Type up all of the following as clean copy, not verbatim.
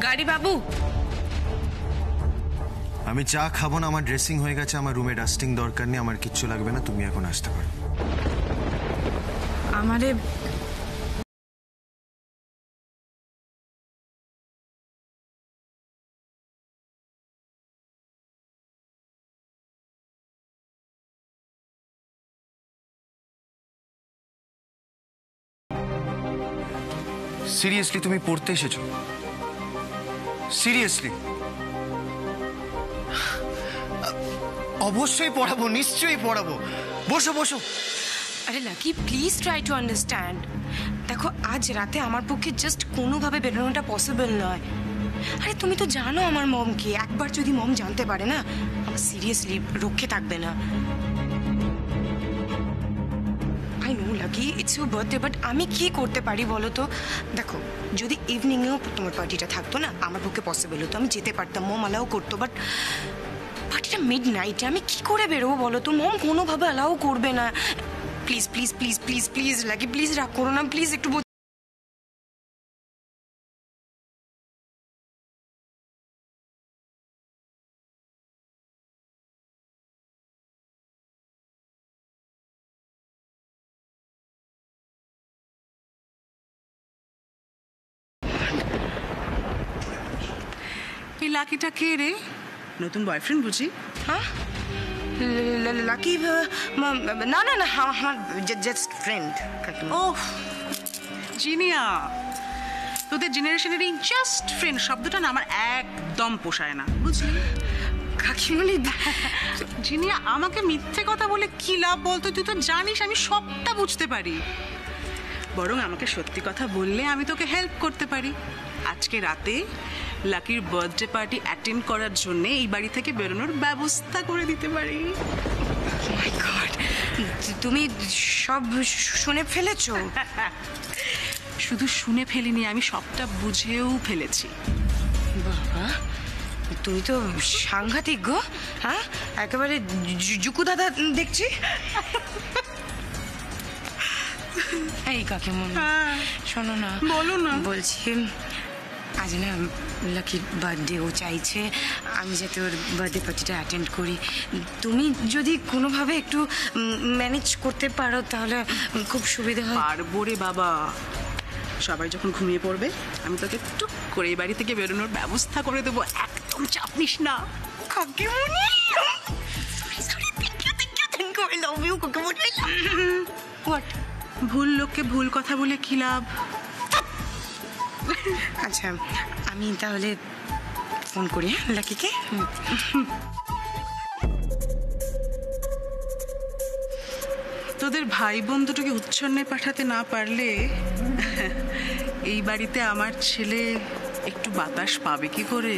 গাড়ি বাবু, আমি চা খাবো না, আমার ড্রেসিং হয়ে গেছে, আমার রুমে ডাস্টিং দরকার নেই, আমার কিচ্ছু লাগবে না, তুমি এখন আসতে পারো। আমারে সিরিয়াসলি তুমি পড়তে এসেছো? সিরিয়াসলি? অবশ্যই পড়াবো, নিশ্চয়ই পড়াবো, বসো বসো। আরে lucky, please try to understand. দেখো, আজ রাতে আমার পক্ষে জাস্ট কোনোভাবে বেরোনোটা পসিবল নয়। আরে তুমি তো জানো আমার মমকে, একবার যদি মম জানতে পারে না, আমার সিরিয়াসলি রক্ষে থাকবে না। I know lucky, it's your birthday, but আমি কি করতে পারি বলো তো? দেখো, যদি ইভিনিংয়েও তোমার পার্টিটা থাকতো না, আমার পক্ষে পসিবল হতো, আমি যেতে পারতাম, মম অ্যালাউ করতো, বাট পার্টিটা মিড নাইটে আমি কি করে বেরোবো বলো তো? মম কোনোভাবে অ্যালাউ করবে না। Please please please please please lucky, please রাগ করো না, প্লিজ একটু এই লাকিটা কে রে? নতুন বয়ফ্রেন্ড বুঝি? হ্যাঁ লাকি, না না না, আমার জাস্ট ফ্রেন্ড। ওহ জিনিয়া, তোদের জেনারেশনের এই জাস্ট ফ্রেন্ড শব্দটা না আমার একদম পোষায় না, বুঝলি? কাকিমণি, জিনিয়া, আমাকে মিথ্যে কথা বলে কি লাভ বলতো? তুই তো জানিস আমি সবটা বুঝতে পারি। বরং আমাকে সত্যি কথা বললে আমি তোকে হেল্প করতে পারি। আজকে রাতে লাকির বার্থডে পার্টি অ্যাটেন্ড করার জন্য এই বাড়ি থেকে বেরোনোর ব্যবস্থা করে দিতে পারি। মাই গড, তুমি সব শুনে ফেলেছো? শুধু শুনে ফেলিনি, আমি সবটা বুঝেও ফেলেছি। বাবা, তুমি তো সাংঘাতিক গো। হ্যাঁ, একেবারে জুকু দাদা দেখছি। এই কাকিমণি, শোনো না। বলো না। বলছি, আজ না লাকির বার্থডে, ও চাইছে আমি যাতে ওর বার্থডে পার্টিটা অ্যাটেন্ড করি। তুমি যদি কোনোভাবে একটু ম্যানেজ করতে পারো তাহলে খুব সুবিধা হয়। পারবো রে বাবা, সবাই যখন ঘুমিয়ে পড়বে আমি তোকে টুক করে এই বাড়ি থেকে বেরোনোর ব্যবস্থা করে দেবো, একদম চাপ নিস না। কাকিমণি, thank you, I love you কাকিমণি। হোয়াট? ভুল লোককে ভুল কথা বলে কি লাভ? আচ্ছা, আমি তাহলে ফোন করি লাকিকে। তোদের ভাই বোন দুটোকে উচ্ছন্নে পাঠাতে না পারলে এই বাড়িতে আমার ছেলে একটু বাতাস পাবে কি করে?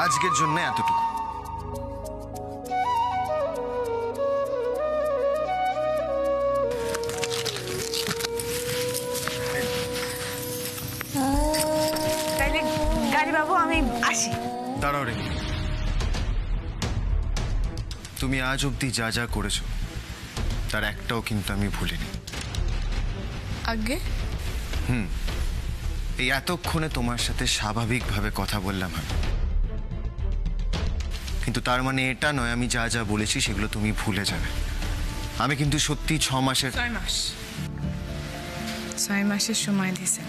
আজকের জন্য এতটুকু। তাইলে গাড়ি বাবু, আমি আসি। দাঁড়াও রে, তুমি আজ অব্দি যা যা করেছো তার একটাও কিন্তু আমি ভুলিনি। আগে এই এতক্ষণে তোমার সাথে স্বাভাবিকভাবে কথা বললাম আমি, কিন্তু তার মানে এটা নয় আমি যা যা বলেছি সেগুলো তুমি ভুলে যাবে। আমি কিন্তু সত্যি 6 মাসের 6 মাসের সময় দিয়েছে,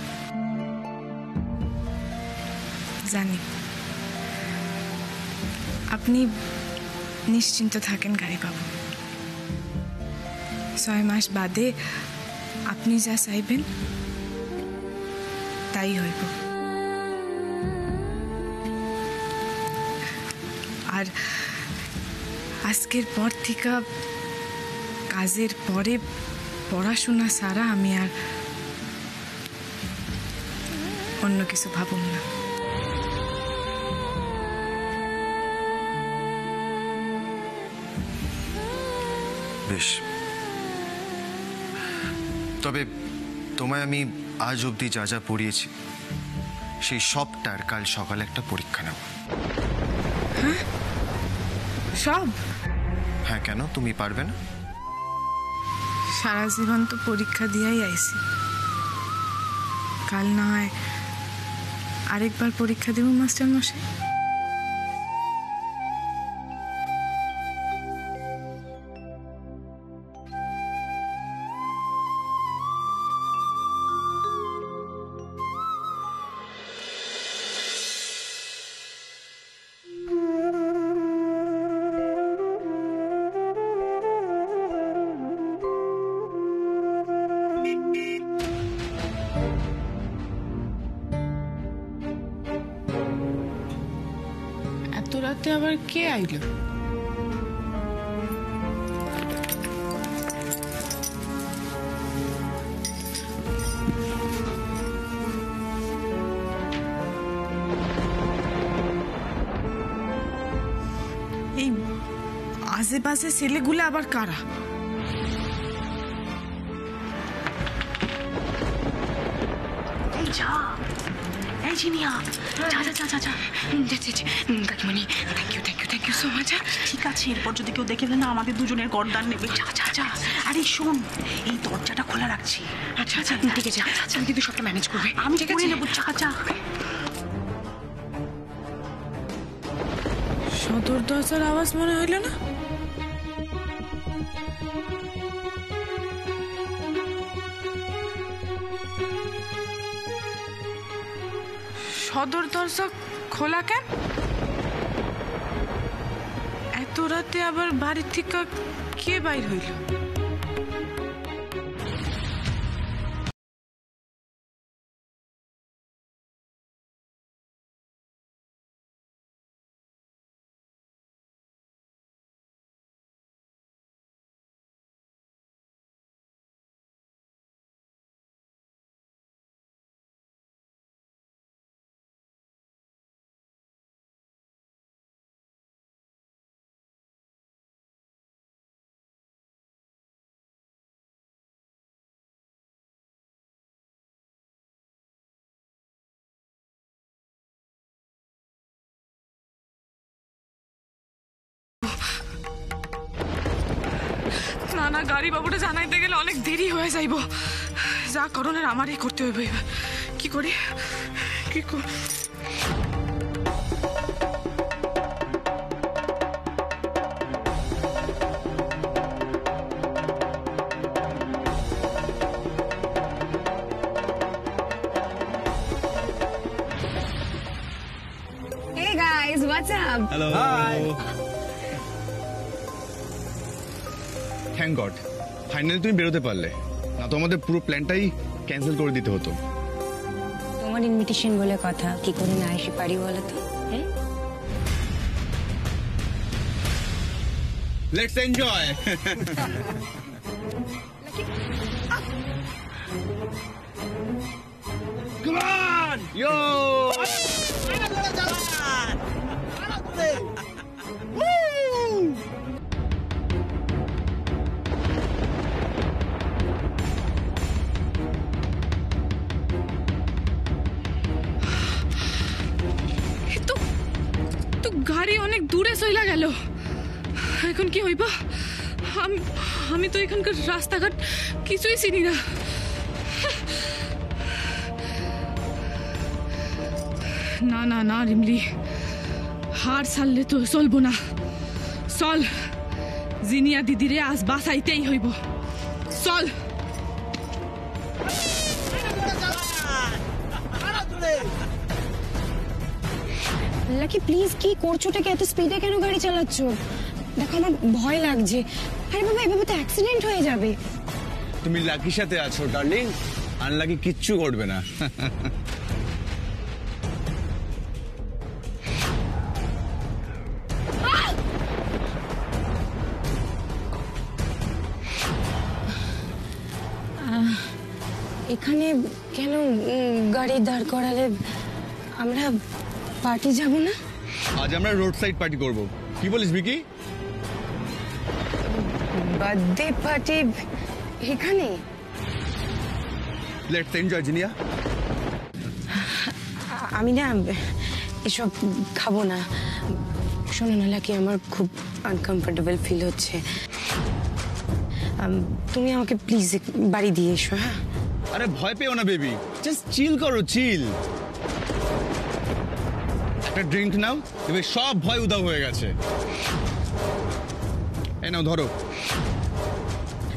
জানি। আপনি নিশ্চিন্ত থাকেন গাড়ি বাবু, 6 মাস বাদে আপনি যা চাইবেন তাই হইব। আর আজকের পর থেকে কাজের পরে পড়াশোনা ছাড়া আমি আর অন্য কিছু ভাবুন না। বেশ, তবে তোমায় আমি আজ অবধি যা যা পড়িয়েছি সেই সবটার কাল সকালে একটা পরীক্ষা নেব। সব? হ্যাঁ, কেন তুমি পারবে না? সারা জীবন তো পরীক্ষা দিয়েই আইছি, কাল না হয় আরেকবার পরীক্ষা দেব মাস্টার মশাই। এত রাতে আবার কে আইলো? এই আশেপাশে ছেলেগুলো আবার কারা? এই জিনিয়া, যা যা যা যা যা। কাকিমণি, থ্যাংক ইউ সো মাচ। ঠিক আছে, এরপর যদি কেউ দেখে না আমাদের দুজনের গর্দান নেবে। যা যা যা। আরে শোন, এই দরজাটা খোলা রাখছি। আচ্ছা আচ্ছা, ঠিক আছে, আমি কিন্তু সবটা ম্যানেজ করবে। আমি করে নেবো। যা যা। সদর দরজার আওয়াজ মনে হইল না? সদর দরজা খোলা কেন? এত রাতে আবার বাড়ির থেকে কে বাইর হইল? না না, গাড়ি বাবুটা জানাইতে গেলে অনেক দেরি হয়ে যাইব। যা করণের আমারই করতে হইব। কি করি কি করি? Hey guys, what's up? Hello. Hi. Thank God, finally তুমি বেরোতে পারলে, না তো আমাদের পুরো প্ল্যানটাই ক্যান্সেল করে দিতে হতো। তোমার ইনভিটেশন বলে কথা, কি করে না এসে পারি বলো তো? হ্যাঁ, লেটস এনজয়। কাম অন ইয়ো। তো গাড়ি অনেক দূরে চইলা গেল, এখন কি হইব? আমি তো এখানকার রাস্তাঘাট কিছুই চিনি না। না না না রিমলি, হার ছাড়লে তো চলবো না। চল, জিনিয়া দিদিরে আজ বাঁচাইতেই হইব। চল। লাকি প্লিজ, কি করছো? এত স্পিডে কেন গাড়ি চালাচ্ছ? দেখো আমার ভয় লাগছে। আরে বাবা, এভাবে তো অ্যাক্সিডেন্ট হয়ে যাবে। তুমি লাকির সাথে আছো ডার্লিং, আনলাকি কিচ্ছু করবে না। এখানে কেন গাড়ি দাঁড় করালে? আমরা পার্টি যাব না? আজ আমরা রোড সাইড পার্টি করব, কি বলিস বিকি? বার্থডে পার্টি এখানে? Let's enjoy Jinia. আমি না এসব খাবো না। শোনো না লাকি, আমার খুব আনকমফোর্টেবল ফিল হচ্ছে। তুমি আমাকে প্লিজ বাড়ি দিয়ে এসো। হ্যাঁ, আরে ভয় পেও না বেবি, জাস্ট চিল করো, চিল। একটা ড্রিঙ্ক নাও, তবে সব ভয় উধাও হয়ে গেছে। এই নাও ধরো।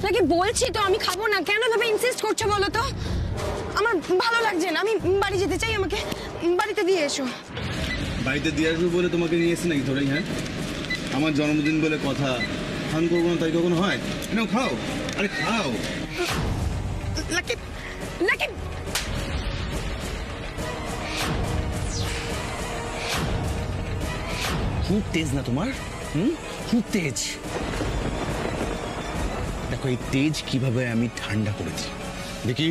লাকি বলছি তো আমি খাবো না, কেন ভাবে ইনসিস্ট করছো বলো তো? আমার ভালো লাগছে না, আমি বাড়ি যেতে চাই, আমাকে বাড়িতে দিয়ে এসো। বাড়িতে দিয়ে আসবে বলে তোমাকে নিয়ে এসে নাকি ধরেই? হ্যাঁ, আমার জন্মদিন বলে কথা, ফান করবো না তাই কখনো হয়? নাও খাও, আরে খাও। লাকি, লাকি খুব তেজ না তোমার? খুব তেজ। দেখো এই তেজ কিভাবে আমি ঠান্ডা করেছি দেখি।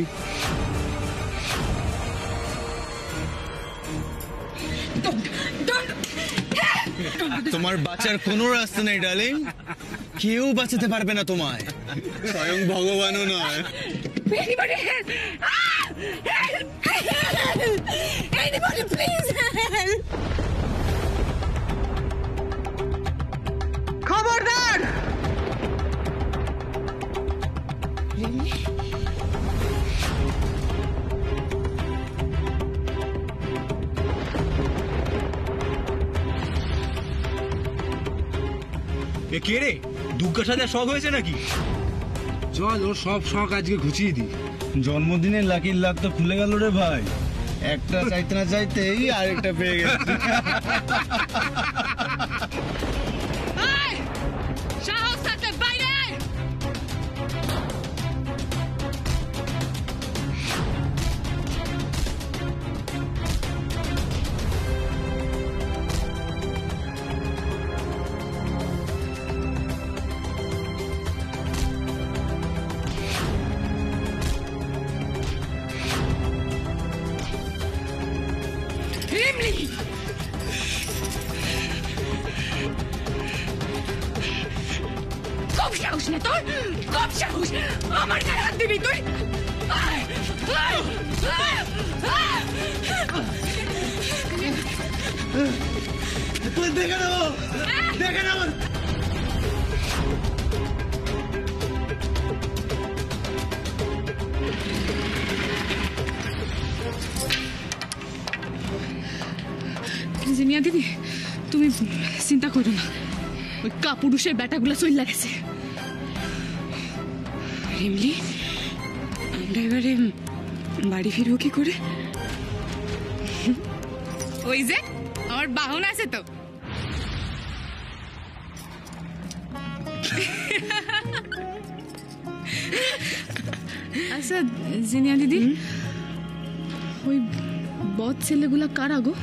তোমার বাঁচার কোনো রাস্তা নেই ডার্লিং, কেউ বাঁচাতে পারবে না তোমায়, স্বয়ং ভগবানও নয়। Anybody help! Anybody please help! খবরদার! এ কে রে? দুর্গা সাজার শখ হয়েছে নাকি? চল ওর সব শখ আজকে ঘুচিয়ে দি। জন্মদিনের লাকির লাক তো খুলে গেল রে ভাই, একটা চাইতে না চাইতেই আরেকটা পেয়ে গেছে। এই! সাহস থাকলে বাইরে আয়! রিমলি! কম সাহস না তোর, কম সাহস! আমার গায়ে হাত দিবি তুই? আয়! আয়! আয়! আয়! তুই দেখে নেবো, দেখে নেবো। জিনিয়া দিদি, তুমি চিন্তা করো না, ওই কাপুরুষের ব্যাটাগুলো চইলা গেছে। রিমলি, আমরা এবারে বাড়ি ফিরবো কি করে? ওই যে আমার বাহন আছে তো। আচ্ছা জিনিয়া দিদি, ওই বদ ছেলেগুলা কারা গো?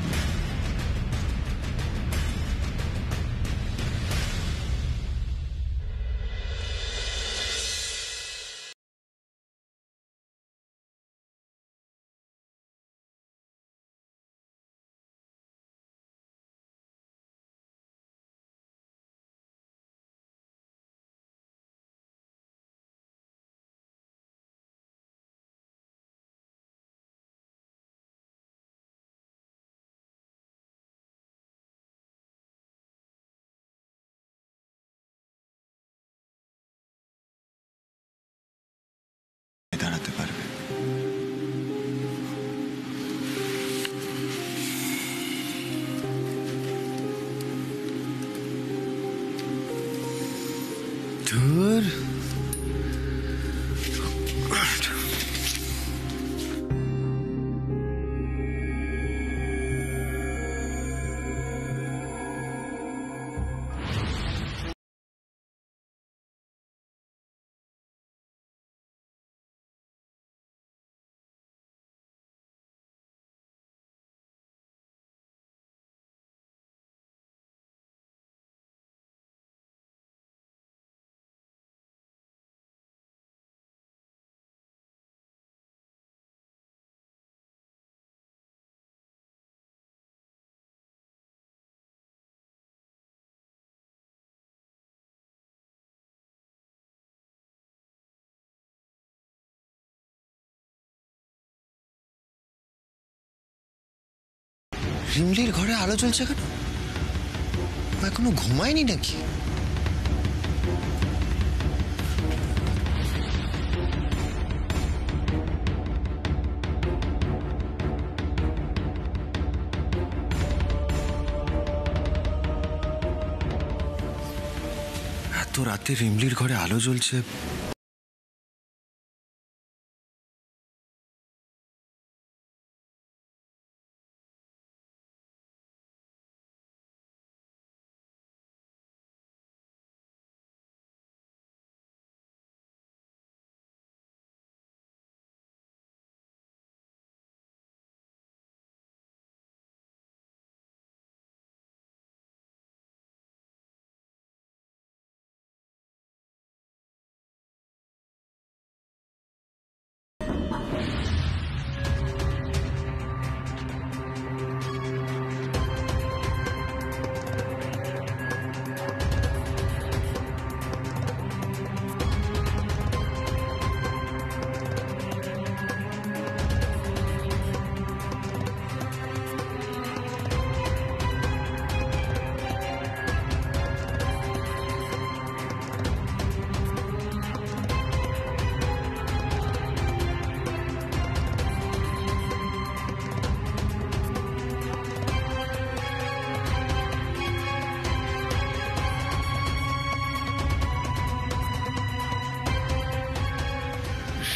দাঁড়াতে পারবে। ধুর। রিমলির ঘরে আলো জ্বলছে কেন? ও এখনো ঘুমায়নি নাকি? এত রাতে রিমলির ঘরে আলো জ্বলছে,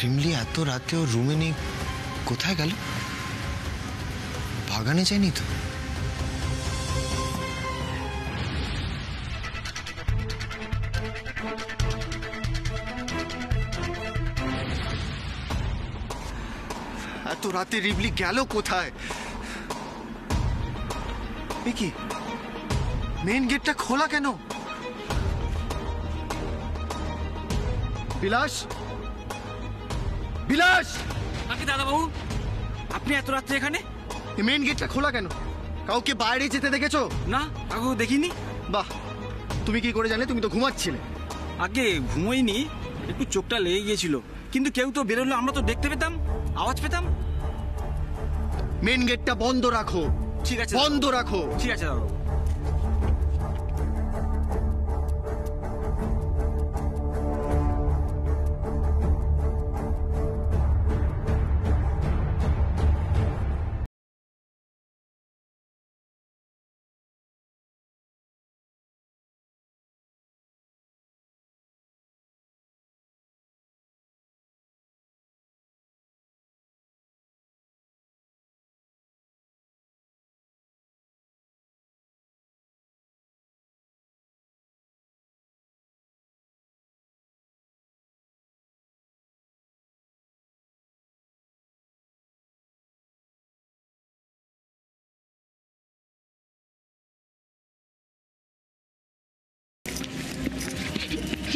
রিমলি এত রাতে ওর রুমে নেই, কোথায় গেল? বাগানে যায়নি তো? এত রাতে রিমলি গেল কোথায়? এ কি, মেন গেটটা খোলা কেন? বিলাস, বিলাস! আগে দাদাবাবু, আপনি এত রাত্রে এখানে? মেন গেটটা খোলা কেন? কাউকে বাইরে যেতে দেখেছো? না, কাকু দেখিনি। বাহ, তুমি কি করে জানলে? তুমি তো ঘুমাচ্ছিলে। আগে ঘুমোইনি, একটু চোখটা লেগে গিয়েছিল, কিন্তু কেউ তো বেরোলো, আমরা তো দেখতে পেতাম, আওয়াজ পেতাম। মেন গেটটা বন্ধ রাখো। ঠিক আছে, বন্ধ রাখো। ঠিক আছে দাদা।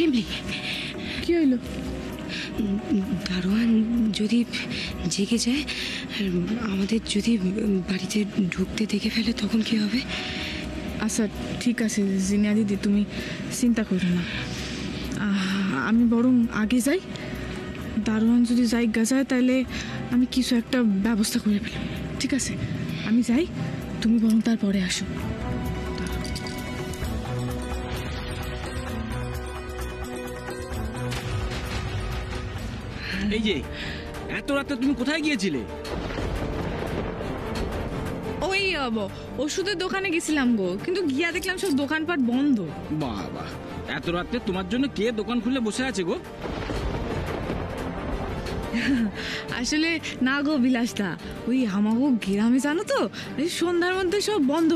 রিমলি, কি হইলো? দারোয়ান যদি জেগে যায় আর আমাদের যদি বাড়িতে ঢুকতে দেখে ফেলে তখন কি হবে? আচ্ছা ঠিক আছে জিনিয়া দিদি, তুমি চিন্তা করো না। আমি বরং আগে যাই, দারোয়ান যদি জায়গা যায় তাহলে আমি কিছু একটা ব্যবস্থা করে ফেলব। ঠিক আছে, আমি যাই, তুমি বরং তারপরে আসো। এই যে এত রাতে তুমি কোথায় গিয়েছিলে? ওই ওষুধের দোকানে গেছিলাম গো, কিন্তু গিয়া দেখলাম সব দোকানপাট বন্ধ। বাবা, এত রাতে তোমার জন্য কে দোকান খুলে বসে আছে গো? আসলে না গো বিলাসদা, ওই আমাগো গ্রামে জানো তো, এই সন্ধ্যার মধ্যে সব বন্ধ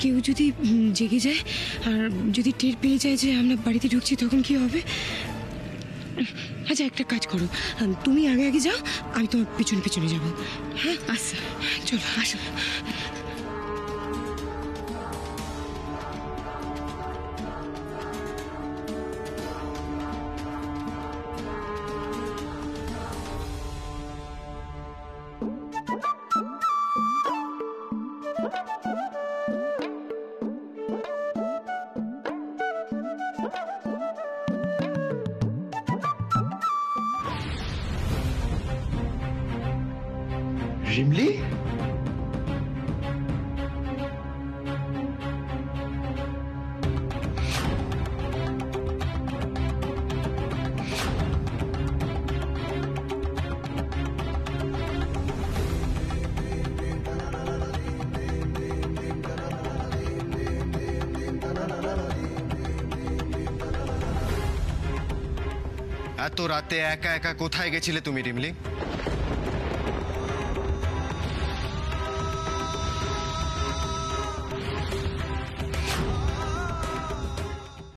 কেউ যদি জেগে যায় আর যদি টের পেয়ে যায় যে আমরা বাড়িতে ঢুকছি তখন কি হবে? আচ্ছা একটা কাজ করো, তুমি আগে আগে যাও, আমি তোমার পিছনে পিছনে যাবো। হ্যাঁ আচ্ছা চলো আসো। রিমলি, এত রাতে একা একা কোথায় গেছিলে তুমি রিমলি?